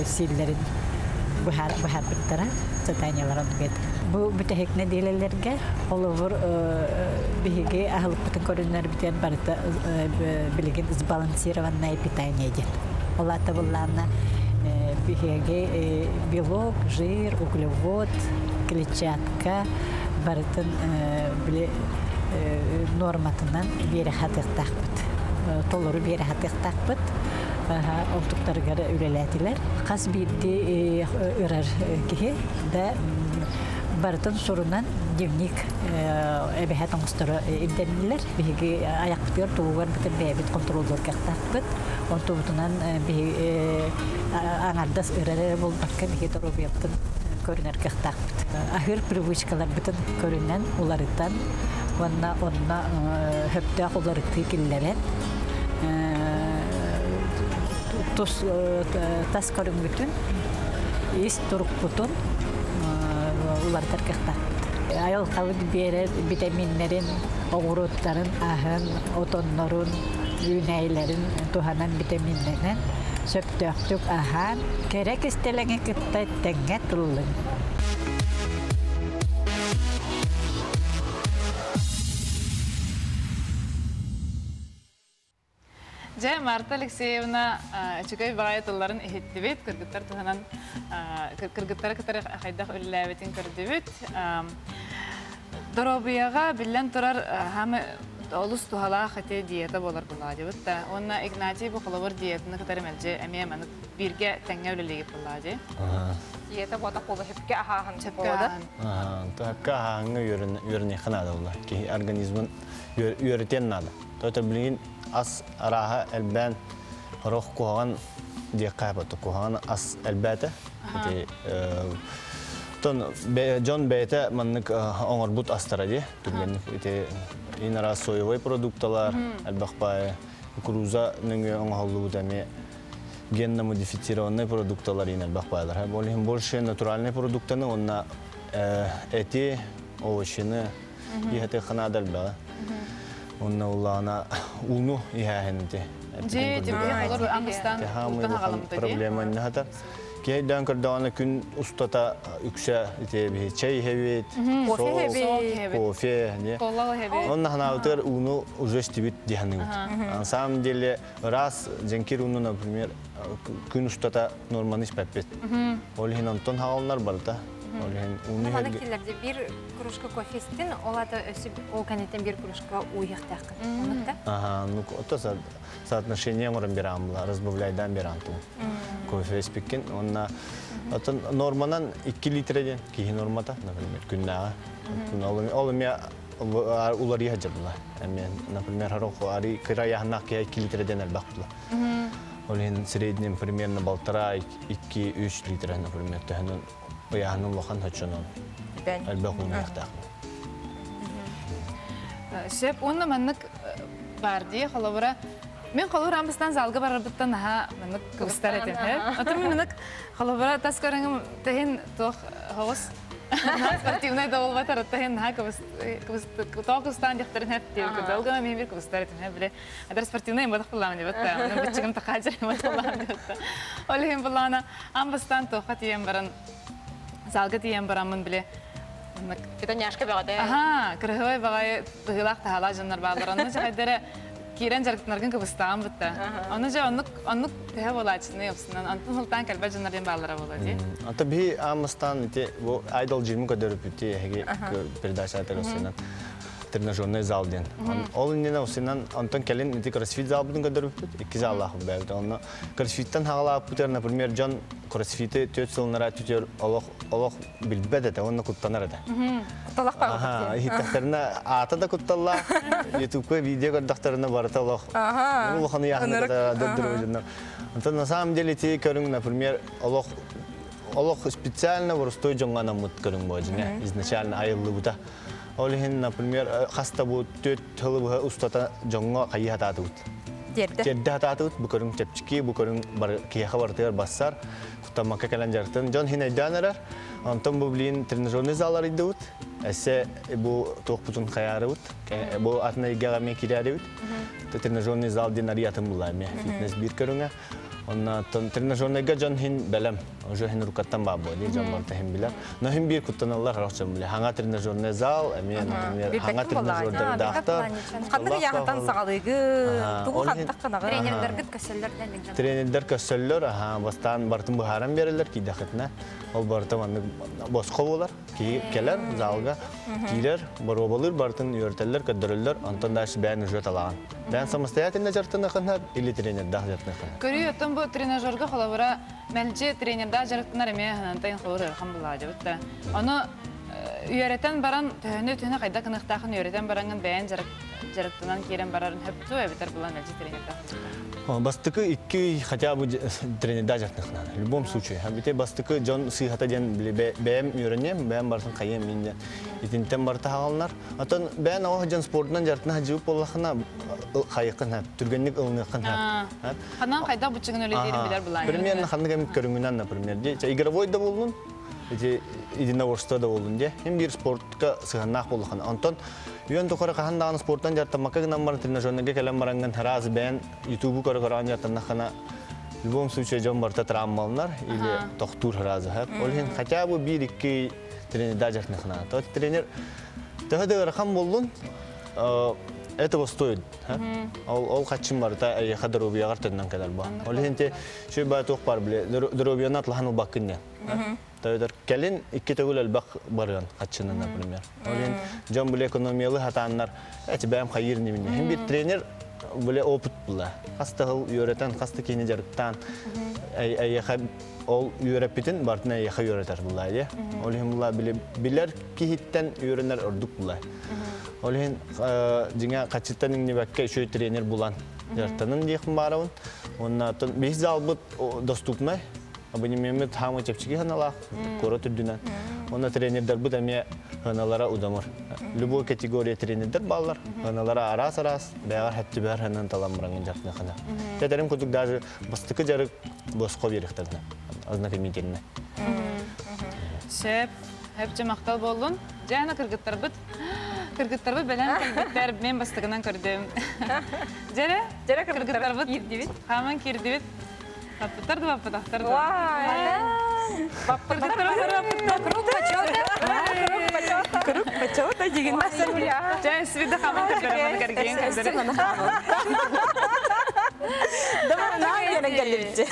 силләрен бухар биттара заданияларын бит. Бу бүтәһекне дилеләргә оловор биһиге ахлык бүтән көрүннәр битен барыта билеген сбалансированное питание дит. Олата булларны биһиге белок, жир, углевод, клетчатка барытын биле норматынан бері хатықтақпыт. Толыры бері хатықтақпыт. Олтуқтарғары үлеләтілер. Қас бейді үрер кеге да барытын сұрынан дневник әбәхәт оңыстыры имдәнілер. Беге аяқпытыр туғар бітін бәбіт контролдор кәқтақпыт. Онты бұтынан аңардас үрер болбаққа беге торубияптын көрінер кәқтақпыт. Ахыр привычкалар бітін көрінен оларыттан онна хөптә оларытты килләрен тас көрін бүтін ис тұруқ бұтын олардар кәқтақпыт. Айыл қалыд берер витаминлерін, оғыруттарын, ахын, отонларын, үйнәйлерін, туханан витаминлерін сөптөқтік ахан керек істеліңе күтті тәңге тұлын. Жа Марта Алексеевна чүкөй бағайы тұлларын ehеттібет, кыргыттар тұғынан кыргыттары кытары қайдақ өліләбетін көрдібет. Доробияға білен тұрар хамы олыс тұхала қате диета болар бұлады. Онна Игнатий бұқылы бір диетіні кытары мәлже әме әмәні бірге тәңе өлілегі бұлады. Диета бота қолы хөпке ахаһын болады. Хөпке ахаһыңы үйеріне қынады олар. Организмін үйерітен нады. Тота білген ас араха әлбән рох куған диқабаты куған ас әлбәті. Тон Джон бәйті маннык оңыр бұт астара де. Инара соевой продукталар, әлбәқпай, кукуруза нүңге оңғалды бұт әме генно модифицированный продукталар ин әлбәқпайлар. Болehen больше натуральный продуктаны, онна әти, овощины, ехеті қынады әлбәға. Онна улана улну ихәһенде. Же тебе олар аңыстан ултан ағалымды де? Проблема не хата. Кейден кырданы күн устата үксә итебе чай хевет, кофе, не. Онна ханавтер улну уже стибит диханны. На самом деле раз женкир улну, например, күн устата нормалный пеппет. Олхин антон хаалнар барда. Мана киллерде бир кружка кофестин, олата өсүп ол канеттен бир кружка уйыктак. Ну это соотношение морем берамла, разбавляйдан беранту. Кофе спекин, онна норманан 2 литреден, кихи нормата, например, күннага. Ол меня улар яжырла. Например, харохо ари кыраяхнак 2 литреден албакла. Олин среднем примерно 1,5-2-3 литра, например, тахнун. Уяхнын лохан хөтшөнөн. Әлбәқ ұмияқтақ. Шеп, онна маннык барды, қолабыра. Мен қолабыра амбыстан залғы барабыттан аға маннык кыбыстар етем. Отыр мен маннык қолабыра тас көріңім тәхен тоқ хоғыз. Спортивный да болбатар, тәхен аға тоқ кыбыстан дектарын әп дейі күдалғына мен бір кыбыстар етем. Адар спортивный ембадық бұлламын деп өтті. Оның бүтчігім тақаджыр ембадық бұлламын деп өтті. Олығын бұллағына амбыстан тоққа тием барын залга тием барамын биле. Это няшка бәғады. Аха, кыргый багай тыгылак тахала жаннар балараны жайдары кирен жарыктаргын кыбыстан бутта. Аны жа аннык тәһә булачны япсыннан антын султан калба жаннарын балара булады. Ата би амстан ите бу айдол җирме кадәр бите һәге передача телесеннән тренажерный зал ден. Ол инде усеннан антон келен ите кроссфит зал бүтән кадәр бит. 2 заллах бәлде. Аны кроссфиттан һагала бүтән, например, Джон кроссфиты 4 сылнара түтер олох билбәдә дә, аны куттанар да. Талах бар. Аха, иттәрне ата да кутталла. YouTube-ка видео дохторына барта олох. Ага. Ну, лоханы яхны да дөрөҗнә. Антон на самом деле те көрүң, например, олох специально выростой жоңгана мут көрүң бөҗине. Изначально айыллы бута. Олхин, например, хаста бу 4 тылы устата жоңга кайхататы бут. Жерде хататы бут, бу көрүң чепчики, бу көрүң бар кияха бартыр бассар. Кутамакка калан жартын. Жон хинайданар. Антон бу билин тренажерный заллар иде бут. Әссе бұл тоқпутун қаяры бұд. Бұл атына егеға мен кирәрі бұд. Тренажерный зал ден ариятын бұлай мен фитнес бір көріңе. Онна тренажерныйга жон хин белем, уже хин рукаттан бабо, ди жон барта хин билер. Но хин бир куттаналар рахчам биле. Ханга тренажерный зал, мен ханга тренажердер дахта. Кандай яңатан сагалыгы, тугу хаттак кына. Тренерлер көсөллөрдөн деген. Тренерлер көсөллөр, бастан бартын бухаран берелер ки дахтна. Ол бартын аны боско болар, ки келер залга, килер, бороболыр бартын үйрөтелер, көдөрөлөр, антон даш бән уже талаган. Бән самостоятельно жартына кына или тренер дахтына кына. Көрү бу тренажерга холобура мэлжи тренерда жарыктынар эме хантайын холор хамбыла жабытта. Аны үйрөтен баран төнө кайда кыныктахын үйрөтен барангын бәен жарыктынан кирен барарын хөптү эбитер булан мэлжи тренерда. Бастыкы икки хотя бы тренерда жартына. В любом случае, хабите бастыкы жон сыйхата ден бәем үйрөнем, бәем барсын кайым минде. Итинтен барта хагалнар. Атан бәен ага жон спортунан жартына жып боллахына хайыкын түргенлик ылныкын. Ханан кайда бучугун өлөдөрүн билер булан. Примерно ханныгам көрүнгүнөн, например, игровой да болдун, единоборство да болдун де. Hem bir sportка сыганнак болгон. Антон үйөн токора кахандагы спорттан жартамакка намар тренажерге келем баранган таразы бен YouTube көргөрөн жартанахана в любом случае жон барта травмалар или доктор разы. Ол хин хотя бы bir-iki тренерда жартанахана. Тот тренер тагы хам болдун. Этого стоит. Ол качым барта аяка дробия гартынан кадар ба. Ол хинте шөй ба ток бар биле дробияны атлаханы баккыне. Тойдар келин икки төгүл албак барган качынан, например. Ол хин жон биле экономиялы хатаннар эти бәм хайыр немине. Хим бир тренер биле опыт була. Хастагыл үйрөтен, хасты кени жарыктан аяка ол үйрөп битин бартына аяка үйрөтөр була, де. Ол хин була билер кихиттен үйрөнөр ордук була. Ол хин жиңа качыттан небекке шөй тренер булан. Жартанын дейхин барабын. Оннан бес залбыт доступнай. Абонемент хамы чепчиги ханалах, кора түрдүнөн. Онна тренердер бут эме ханалара удамыр. Любой категория тренердер баллар. Ханалара арас-арас, бягар хатты бер ханан таламраңын жартына хана. Тетерим кудук даже бастыкы жарык боско берихтерне. Ознакомительный. Шеп, хепче мактал болдун. Жана кыргыттар бут белем кыргыттар мен бастыгынан көрдүм. Жара кыргыттар бут кирдибит. Хаман кирдибит. Паппатарды паппатактарды. Круг почёта деген нәрсе. Жай свида хаман кыргыттар кирген. Давай яран келдибчи.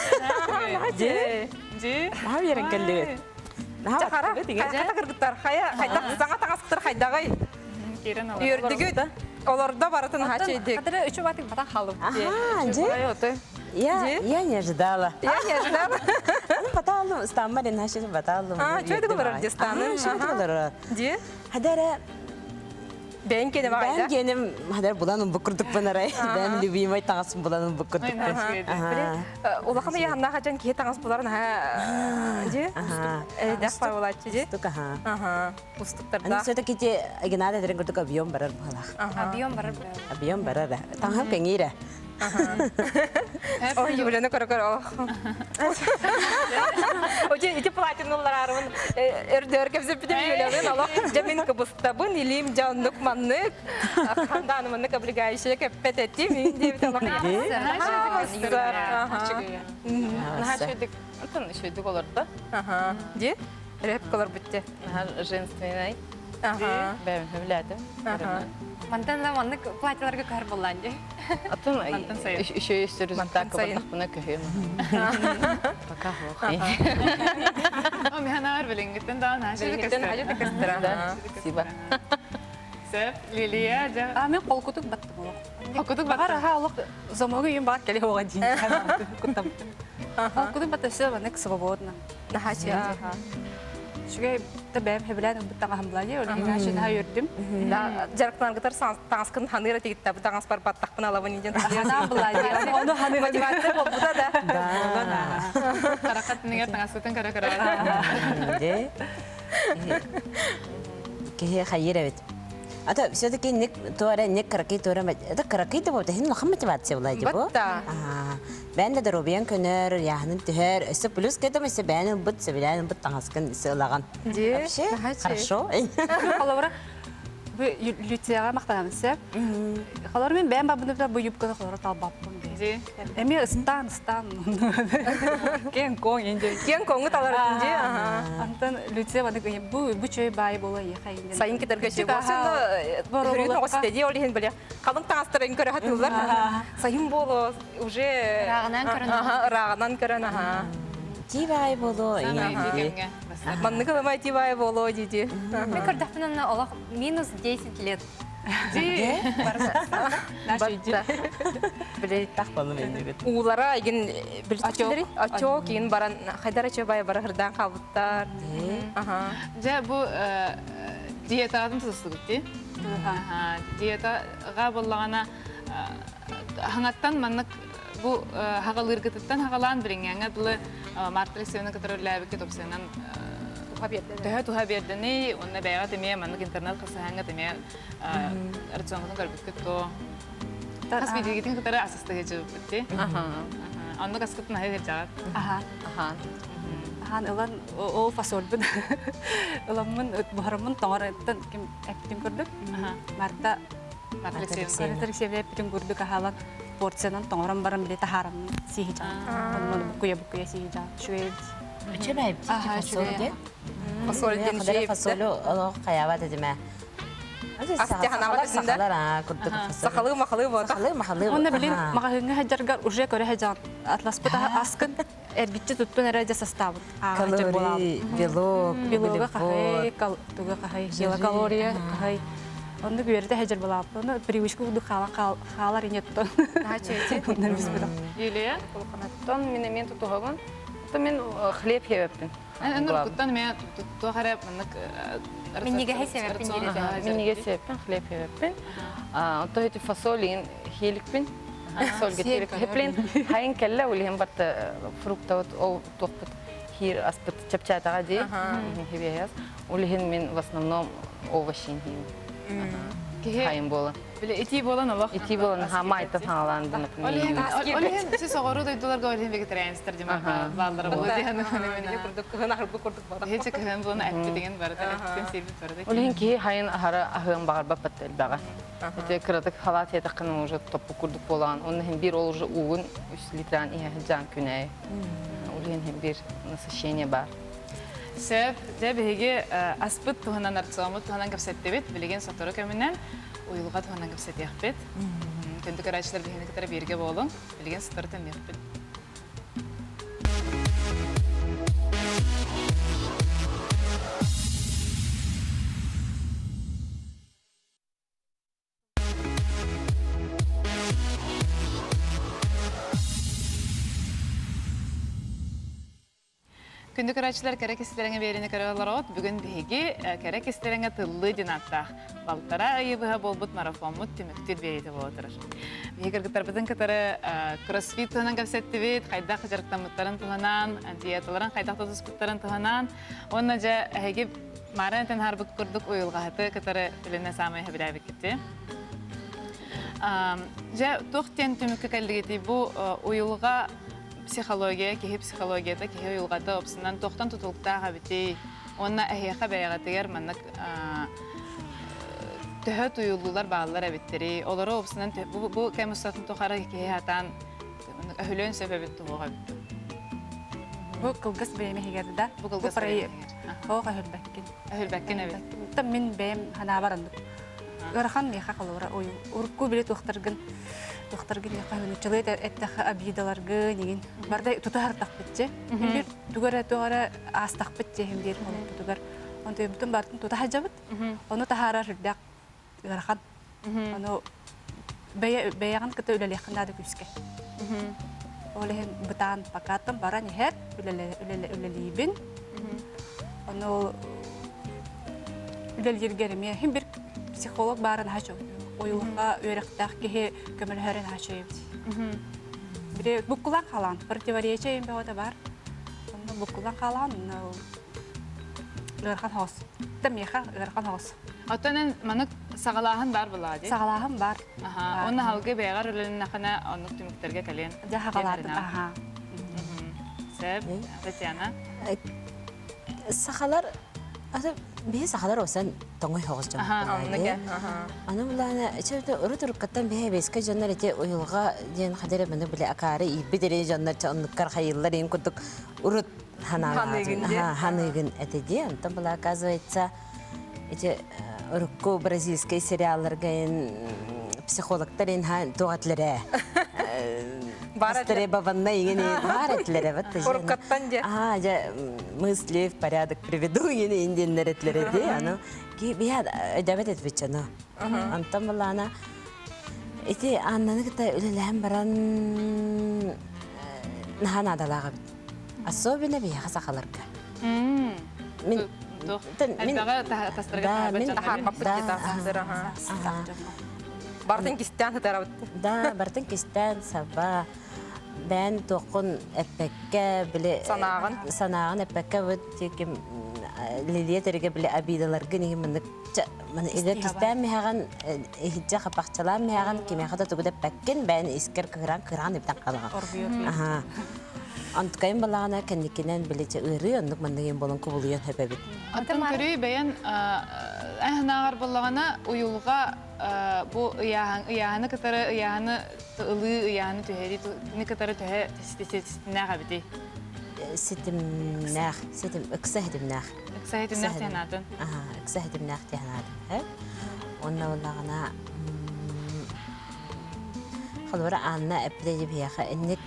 Жи. Маа яран келдибит. Жакара, кайда кыргыттар, кайда саңа таңаскытыр кайдагай. Кирен алар. Үйрдүгү олорда баратын хачейдик. Кадыр үчү батык бата халып. Я не ожидала. Я не ожидала. Ну, потом стамбали наши потом. Что это было Рождество? Что это было? Где? Хадара. Ben kedim ayda. Ben kendim hadar bulanım bukurduk banaray. Ben любимый таңасым bulanım bukurduk. Улаханы яһанна хаҗан ки таңас буларын ха. Ди? Дәфар булачы ди. Тука ха. Ага. Устуктарда. Аны сөтө ките генада дерен көрдүк объем барар булах. Объем бар. Объем барар. Таңам кеңире. Ой, юланы көрө. Оje ити платинулар армын. Эрдер кепсе битем юланы алак. Жамин кыбыстабын илим жанлык маннык. Ханданымны облигающий кепетети мен деп талак. Нахашыдык, антон шөйдүк олорда. Ага. Ди? Репкалар битте. Женственный. Ага. Бәм хөвләдем. Ага. Мантан заманны платьяларга кар булган ди. Атын шөй өстөрүз такыбын буна көһөм. Пока хохи. О механар белингеттен да нахашыдык кыстыра. Спасибо. Сеп, Лилия, жа. Мен кол кутук баттым ол. Окутук Багар алык замогы юм бат келе ога дин. Кутам. Кол кутук баттысы банек свободно. Нахачи. Шугай табем хебелән буттага хамблади, олга шин хайырдым. Да, жарыктан гытар таңаскын ханыр тигитте, таңас бар баттак пына лавын инжен. Ханам булади. Оны ханыр Мотивация болбуда да. Да. Каракат нигер таңаскытын кара-кара. Де. Кеһе хайыр бит. Это все-таки ник туара ник караки туара это караки то вот хин лохам мотивация была дебо. Батта. Ben de Robien Könner яхнын төхөр өсө плюс кетем өсө бәнен бут сөйләнен бут таңаскан сылаган. Вообще хорошо. Халавра бу лютега мактанамсы. Халавра мен бәм бабында бу юбканы халавра талбаппын. Ди. Эми стан. Кен кон инде. Кен коңу таларын ди. Антан лютега бу чөй бай бола яхай. Сайын кетерге же болсын. Хүрүн остеди олихин беле. Калын таңастырын көрө хатылар. Сайын боло уже рагынан көрөн. Тибай боло. Манны каламай тибай боло диди. Мен көрдөхпүнөн олох минус 10 лет. Ди. Биле так боло мен. Улара иген билчилери ачо кийин баран хайдар ачо бай барырдан калбыттар. Же бу диетадан тусугутти. Диетага боллагана хаңаттан маннык бу хагалыргыттан хагалан бириңеңе дылы мартрисевне катроллабык топсенан туха бердени онна бәйга теме маннык интернет касаһанга теме рациондан карбык то тас видеогитин катара асыстыгы жыбытти. Анны каскытын хайыр жагат. Хан ылан ол фасолбун. Ыламмын бухарамын тоңараттан ким эптим көрдүк. Марта матрисевне эптим көрдүк ахалан порциядан тоңарам барам биле тахарам сихижа. Букуя сихижа. Шуэ. Чебай фасолде. Фасолден же фасолу каябат эдиме. Сахалы махалы вот. Онна билин магазинга хаджарга уже көрө хаджан. Атлас бата аскын эрбитчи туттун эреде составын. Калорий, белок, белок кахай, туга кахай, килокалория кахай. Онда берде хаджар булап. Онда привычка уду халар инетто. Юлия, колканаттан мен тутуган. То мен хлеб хебеппин. Нургуттан мен тухарап маннык Мен неге хесебеппин диде. Мен неге себеппин хлеб хебеппин. То эти фасолин хеликпин. Фасолга терек хеплин. Хайын келла улиһин барта фруктот о топпут хир аспыт чапчатага ди. Хебияс. Улиһин мен в основном овощи хим. Хайын бола. Биле ити болан Аллах. Ити болан хамайта хаалан дынып. Олен сиз огору дойдуларга олен вегетарианстар дима балдары болду дигән мен. Хеч кем буны әйтте дигән бар да, әйттен сирбит бар да. Олен ки хайын ахара ахын багар бапаттел бага. Эте кырдык халат ятакын уже топу курдук болан. Onun hem bir olur uğun 3 litran ihe can күнәй. Олен hem bir насыщение бар. Сәп, дә беге аспыт туһанан арцамы туһанан кепсәтте бит, билеген саторы кемнән уйылга туһанан кепсәт яхбет. Кенде карачлар бигене китәр бирге болын, билеген саторы тәм яхбет. Күндү карачылар керек истереңе берине каралар бүгүн биги керек истереңе тыллы динаттах. Балтара айыбыга болбут марафонмут түмүктүр берите болотур. Бигер гытарбытын кытары кроссфит тонан кепсетти бит, кайда жарыктамыттарын тыланан, диеталарын кайда тузуспуттарын тыланан, онна жа эги марантен харбык курдук уйылгаты кытары билене самай хабирабик кетти. Жа тохтен түмүккө келдигети бу уйылга психология, кеһи психологияда, кеһи уйылгата опсынан тохтан тутулуктаага бити. Онна эһиэхэ бэйэгатыгар маннык төһө туйулуулар баалар эбиттери. Олоро опсынан бу кемустатын тохара кеһи хатан өһүлөн себебит тугуга бит. Бу кылгыс бейме хигерда. Бу кылгыс бейме. Ога хөлбәккин. Хөлбәккин эбит. Та мен бейм хана баранды. Гархан яха калора ой. Урку билет ухтаргын. Тухтаргын яка өнчөлөйт эттэх абидаларгы деген. Барда тутартак битче. Бир тугара астак битче хемдер болуп тугар. Онто бүтүн бартын тута хажабыт. Оны тахара рдак гархан. Аны беяган кыта үлелехнада күскә. Олehen бутан пакатын баран хер үлелебин. Аны үлелергереме хем бир психолог барын хачу. Oyulga öğrettik ki kömürlerin haşayıp. Bir bu kulak kalan, противоречие bir o da var. Ama bu kulak kalan, örkan has. Temiha örkan has. Atanen manak Сағалаһын бар бұлады. Сағалағым бар. Оны халғы бәғар өлінің нақына онық түміктерге кәлен. Жағалатын. Сәп, Татьяна. Сахалар, бе сахалар осан тоңой хоғыз жон. Аны бұланы, чәуді ұры тұрыққаттан бе беске жонлар әте ойылға ден қадері мұны біле акары ибі дере жонлар чағыныққар қайылар ең күрдік ұрыт ханыгын әтеде. Антон бұла оказывается, ұрыққу бразильский сериалларға психологтар туғатлары. Пастыры бабанна егені бар әтлері. Ұрыққаттан де. Мысли в порядок приведу егені инденлер әтлері де. Бияд өдәбет әтбет жаны. Антон бұла ана аннаны кіта үлілән баран нахан адалаға бит. Особенно бияға сақаларға. Бартын кистен хытарабытты. Да, бартын кистен саба. Бән тоқын әппәккә біле... Санағын әппәккә өттекім лилия тәрге біле абидаларға неге мұны егер кистен меғаған ехетче қапақчалар меғаған кемеғада тұғыда пәккен бән искер кыран ептен қалыға. Антықайын балағына кәндекенен білече үйрі, ондық мұндығын болын күбілуен хөпәбіт. Антын көрі бәйін әхінағар болағына ұйылға bu ıyağını kıtarı ıyağını ılı ıyağını tüheri ne kıtarı tühe ne kabidi? Sitimnah, ıksahitimnah. Iksahitimnah tihanadın. Aha, ıksahitimnah tihanadın. Onna vallağına xalvara anna epleji biyaxa ennik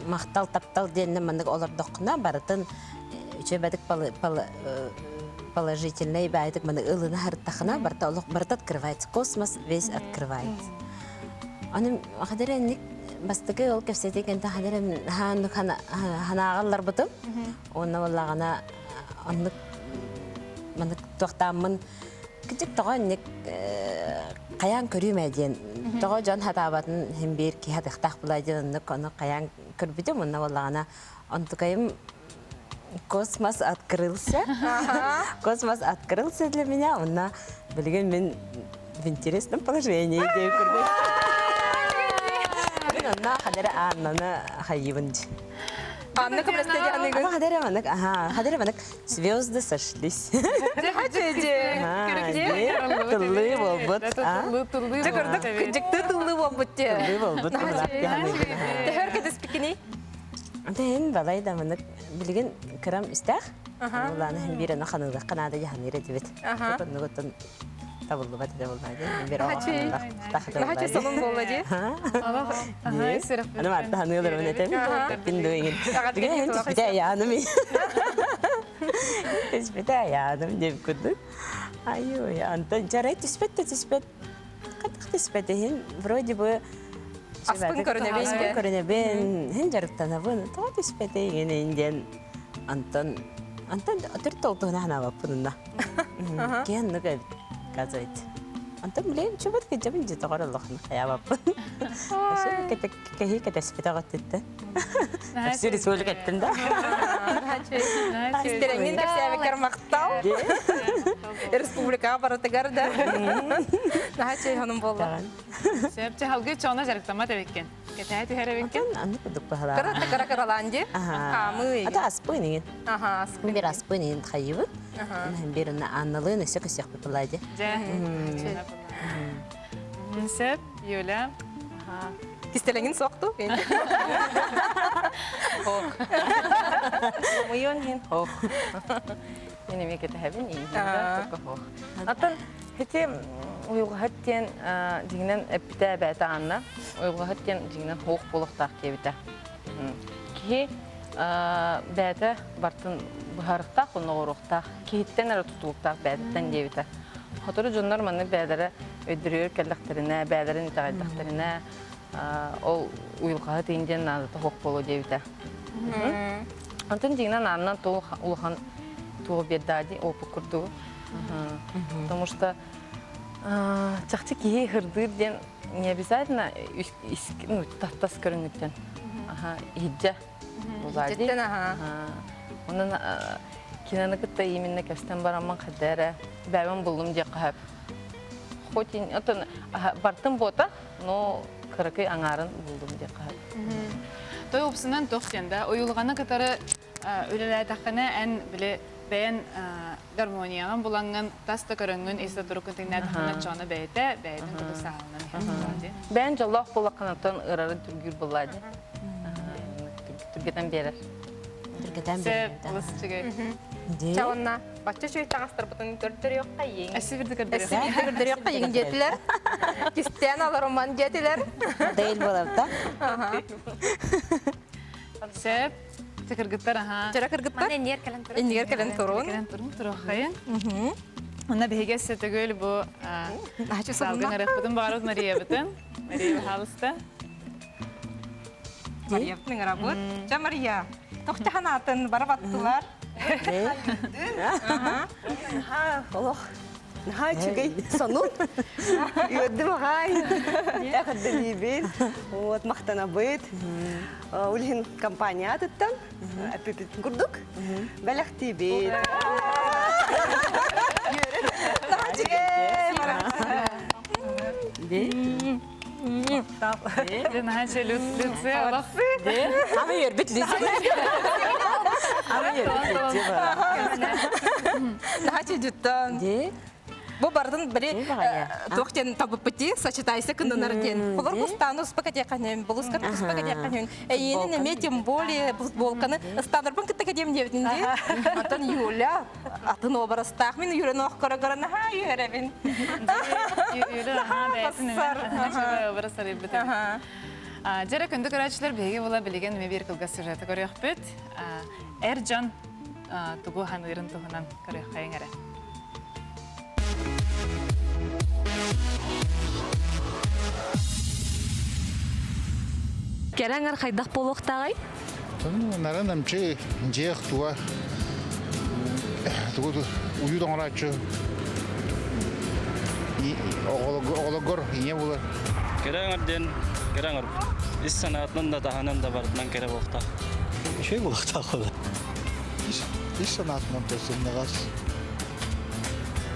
maqtal taptal denne mandık olardoqna baratın üçebedik положительный байтик мана ылына хартахна барта олох барта открывается космос весь открывается. Аны хадеренник бастыгы ол кепсетек энте хадерен ханагаллар бутум. Онна валлагана аннык мана тоқтамын кичик тогонник каян көрүмеден. Того жан хатабатын хембер ки хатахтах буладын аны каян көрбүдүм онна валлагана антыкайым космос открылся. Космос открылся для меня. Он блин, мен в интересном положении. Она хадера Анна Хаиванч. Анна хадера звезды сошлись. Антен балай да мына билген крам истах. Уланы һәм бирәне ханылга канада яһаныр дибет. Нугытын табылды бат да булмады. Бер агында. Нахачы сонун болды. Ана марта ханылар менә тәм. Биндуйген. Диген тиспитә яным. Тиспитә яным дип күрдүк. Айо, Антон жарай тиспет. Катык тиспетен вроде бы Аспын көрінебен, хен жарықтанабын, тоғат іспетейген енден Антон түрт олтығына хана баппынына. Кен нүгі қазайт. Антон білейін, чөбет кеджабын жеті ғар Аллахын қая баппын. Кәхи кәтәспеті ғаттетті. Әпсі республик әттім да. Истереңнен кәпсәбекер мақтау. Республикаға баратығар да. Нахачы оның болды. Сәпче халгы чоңна жарықтама тәбеккен. Кәтәйі түйәрі беккен? Анны күдік бағалар. Кара-караланды. Ата аспойнеген. Аспын. Бер аспойнеген қайыбын. Беріні аннылығын өсек бұлайды. Сәп, Юля. Кистелеңін соқты. Мойон хин хох. Мене мекете хәбин июнда тока хох. Атын хете уйга хаттен дигнен эпте бәта анна. Уйга хаттен дигнен хох болохтак кебите. Ки бәта бартын бухарыкта коногорукта киттен ара тутулукта бәттен дебите. Хатыры жоннар маны бәдәре өдүрөр келдектерине, бәдәрен итагайдактерине ол уйга тенден назы хох боло дебите. Антын дигнен аннан тол улхан тол бедади опу курду. Потому что чахчики хырдыр ден не обязательно таттас көрүнгүттен. Иджа. Жеттен аха. Онан кинаны кытта именно кастан бараман кадара бәбен булдым же кап. хоть атын бартын бота, но кырыкы аңарын булдым деп калат. Той опсынан тоқтенда, ойылғаны кытары үлелі таққаны ән біле бәйін гармонияған бұланған таста көріңін есті тұрықын теңнәді қана жоны бәйті, бәйдің күті сағынан. Бәйін жолақ болаққанаттан ұрары түргір болады. Түргетен берер. Түргетен Сәп, бұлысы жүгей. Чауынна, бачча чөй таңастыр бұтын көрдір yoqqa ең. Әсі бірді көрдірі. Әсі көрдір yoqqa ең жетілер. Кистен алар оман жетілер. Değil болып та. Сәп, текіргіттар, аха. Жара кыргыттар. Мане нер калан турун. Ингер калан турун. Кәлен тұрын тұрық қайын. Онна бейге сәтігөл бұ Нахачы салғын сылына. әрек бұдың бағарыз Мария бұтын. Мария бұхалысты. Мария бұтын работ. Жа Мария. Тоқтахан атын барып аттылар. Нахай чугай санут. Йодды махай. Яхад далибит. Вот махтана бит. Ульхин компания аттан. Апипит курдук. Балахти бит. Нахан şey lütse Allah. Ama yer bitlisi. Ama yer bitlisi. Нахачы жуттан. Де? Бу бардын бири бағая? тоқтен табып бити, сочетайся кыннар ден. Булар бустану спагетти канем, булускар спагетти канем. Эйни неме тем более волканы стандарбын кытта дем девдин ди. Антон Юля, атын обрастах мен Юля охкара-гара ха юребин. Yürü ha beysin mi? Şöyle obara sarayım bütün. Jara kundu karaçlar bege bola bilgen me bir kılga sürete görüyor bit. Ercan tugu hanırın tuhunan görüyor kayengere. Кераңар қайдақ болуқтағай? Наранам че жех туа. Тугу уюдан арачы. И оголгор ине булар. Кераңарден, кераңар. Ис санатынан да таханан да бартынан кере болта. Şey bulakta kola. İş sanatından tosunluğaz.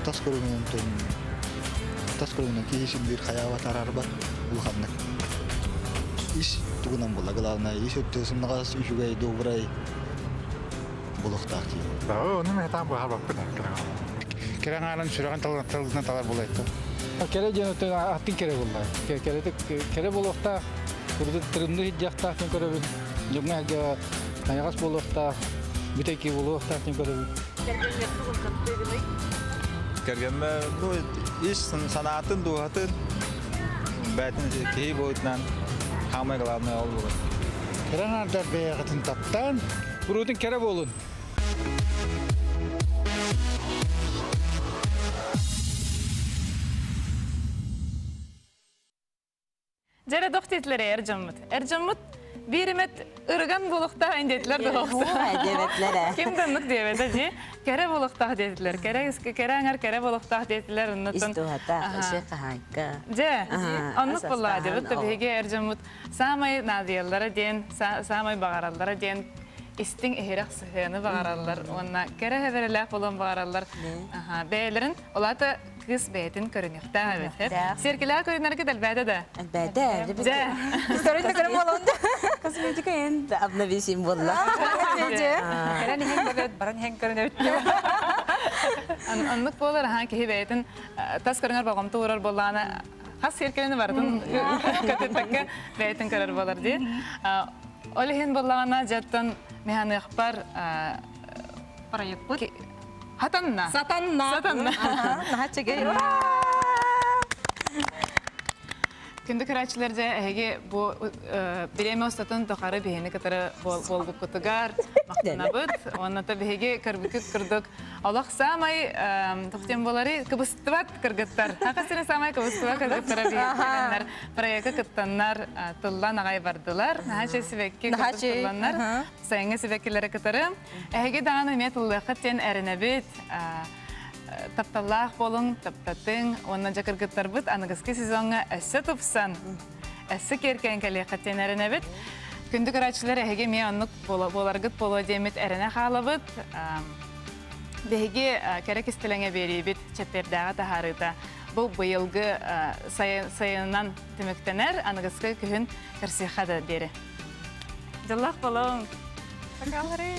Tas kurumunun ton. Tas kurumunun kişinin bir hayavat arar var. Bulkanlık. İş tuğunan bula gılavna. İş ötüsünlüğaz. Üşügey doğuray. Bulakta ki. Onu metan bu habak pernah kerang. Kerangaran sürakan talına talar bulaydı. Kere jenotun atin kere bullay. Kere bulakta kurdu tırımdı hicjakta atin kere bin. Jumlah ga ayagas bulakta biteki bulakta atin kere bin. Kergemme bu iş sanatın duhatın batin kehi boyutnan hamay gılavna olur. Kerangarda beyagatın taptan. Kurudun kere bolun. Jara doktetleri Ercanmut. Ercanmut birimet ırgan bulukta indetler de olsa. Devetlere. Kim danlık diyemez acı. Kere bulukta dediler. Kereğer kere bulukta dediler. İstuhata. Şey kahayka. Je, anlık asas bullağı tahan, diyor. Tabii ki Ercanmut samay nadiyallara diyen, samay bağırallara diyen istin ehrak sıhhını bağırallar. Ona kere heverler olan bağırallar. Beylerin ola da kız beytin körünükte evet. Serkiler körünler ki delbede de. Elbette. Je. Sorun ne oldu? Kosmetik en de abla bir simbolla. Kerän hen baran hen körün Anlık bolar ha ki beytin tas körünler bağım tuğrar bollana. Has serkilerini vardın. Kötüttekke beytin körür bolar diye. Olihin bollana jattan mehan ihbar Parayık bu. hatanna. Satanna. Satanna. Nahachı gey. Күндік рачыларда әйге бұл білеме ұстатын тоқары бейіні кітары болғы күтігар, мақтына бұд. Онната бейге кірбікі күрдік. Олақ самай тоқтен болары кібістіват кіргіттар. Хақасыны самай кібістіват кіргіттара бейгенлер. Проекті кіттанлар тұллан ағай бардылар. Нахачы сивекке кіттанлар. Сайынғы сивеккелері кітары. Әйге дағаны мет ұлықыттен әріне бет. Тапталлах болың, таптатын, онна жақыргыттар бұд, анығызғы сезонға әсі тұпсан, әсі керкен кәлі қаттен әріне бұд. Күндік арачылар әйге ме онлық боларғыт болу демет әріне қалы бұд. Бәйге кәрек істіліңе бері бұд, чәппердағы тахарыда. бұл бұйылғы сайынан түміктенер, анығызғы күхін кірсеқады дері. Жаллақ болуң. Сақалары.